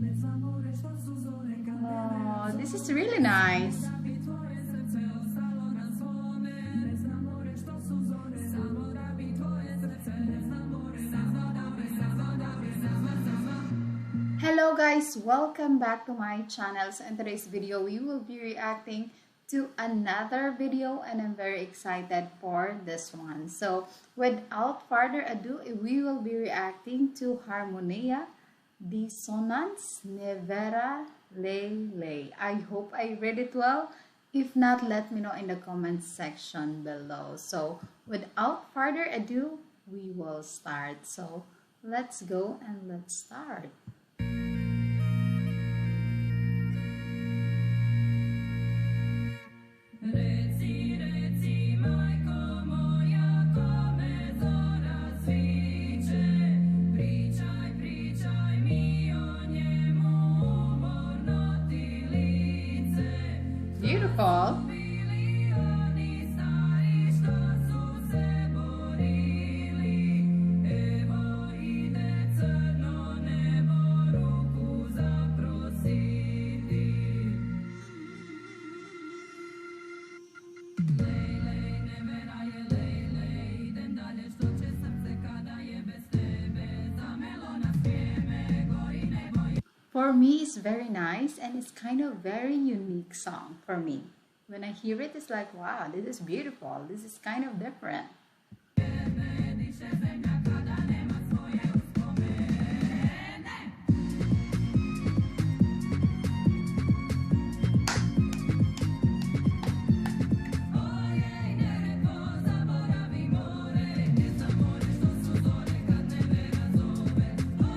Oh, this is really nice. Hello guys, welcome back to my channel. So in today's video, we will be reacting to another video and I'm very excited for this one. So without further ado, we will be reacting to Harmonija, Disonance, Nevera, Lay. I hope I read it well. If not, let me know in the comments section below. So without further ado, we will start. So let's go and let's start. Beautiful. For me, it's very nice and it's kind of very unique song for me. When I hear it, it's like, wow, this is beautiful. This is kind of different.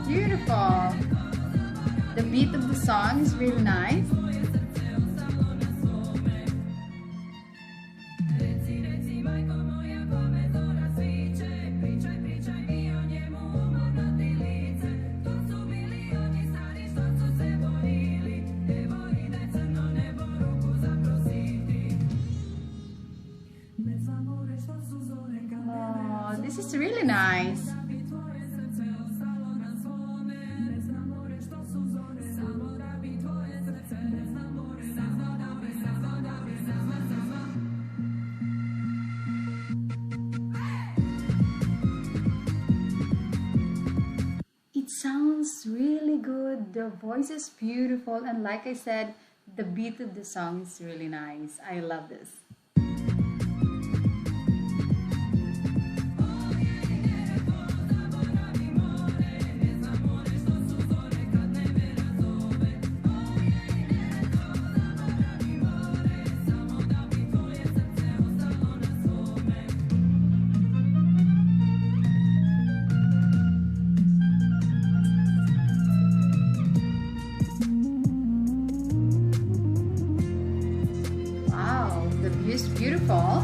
Beautiful. The beat of the song is really nice. Oh, this is really nice. It sounds really good. The voice is beautiful, and like I said, the beat of the song is really nice. I love this. It's beautiful.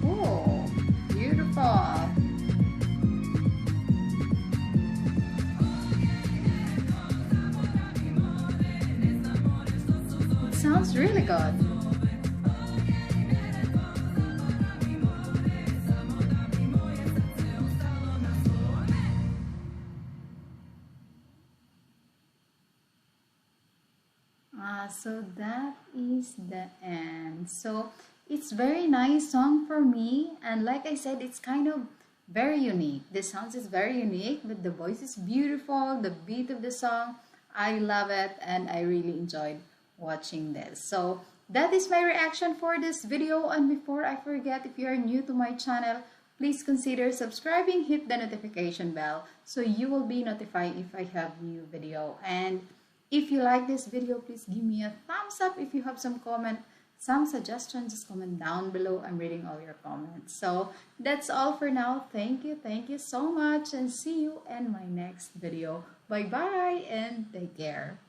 Oh, beautiful. It sounds really good. So that is the end. So it's very nice song for me, and like I said, it's kind of very unique. The sounds is very unique, but the voice is beautiful. The beat of the song, I love it, and I really enjoyed watching this. So that is my reaction for this video. And before I forget, if you are new to my channel, please consider subscribing, hit the notification bell so you will be notified if I have new video. And if you like this video, please give me a thumbs up. If you have some comment, some suggestions, just comment down below. I'm reading all your comments. So that's all for now. Thank you so much, and see you in my next video. Bye bye and take care.